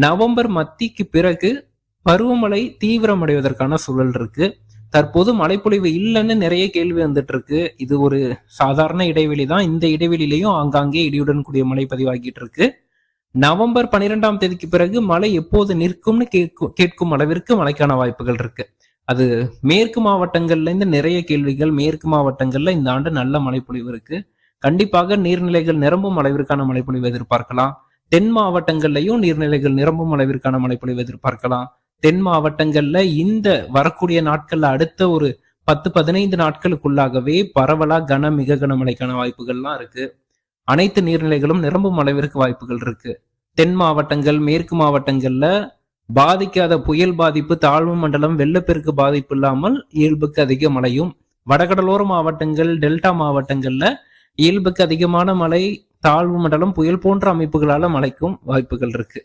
November மத்திக்கு பிறகு பருவமழை தீவிரமடைவதற்கான சூழல் இருக்கு. தற்போது மழைப்பொழிவு இல்லைன்னு நிறைய கேள்வி வந்துட்டு இருக்கு. இது ஒரு சாதாரண இடைவெளி தான். இந்த இடைவெளியிலையும் ஆங்காங்கே இடியுடன் கூடிய மழை பதிவாகிட்டு இருக்கு. நவம்பர் 12ஆம் தேதிக்கு பிறகு மழை எப்போது நிற்கும்னு கேட்கும் அளவிற்கு மழைக்கான வாய்ப்புகள் இருக்கு. அது மேற்கு மாவட்டங்கள்ல இருந்து நிறைய கேள்விகள். மேற்கு மாவட்டங்கள்ல இந்த ஆண்டு நல்ல மழைப்பொழிவு இருக்கு. கண்டிப்பாக நீர்நிலைகள் நிரம்பும் அளவிற்கான மழைப்பொழிவு எதிர்பார்க்கலாம். தென் மாவட்டங்கள்லயும் நீர்நிலைகள் நிரம்பும் அளவிற்கான மழைப்பொழிவு எதிர்பார்க்கலாம். தென் மாவட்டங்கள்ல இந்த வரக்கூடிய நாட்கள்ல அடுத்த ஒரு 10-15 நாட்களுக்குள்ளாகவே பரவலா மிக கனமழைக்கான வாய்ப்புகள்லாம் இருக்கு. அனைத்து நீர்நிலைகளும் நிரம்பும் அளவிற்கு வாய்ப்புகள் இருக்கு. தென் மாவட்டங்கள் மேற்கு மாவட்டங்கள்ல பாதிக்காத புயல் பாதிப்பு, தாழ்வு மண்டலம், வெள்ளப்பெருக்கு பாதிப்பு இல்லாமல் இயல்புக்கு அதிக மழையும், வடகடலோர மாவட்டங்கள் டெல்டா மாவட்டங்கள்ல இயல்புக்கு அதிகமான மழை, தாழ்வு மண்டலம், புயல் போன்ற அமைப்புகளால மழைக்கும் வாய்ப்புகள் இருக்கு.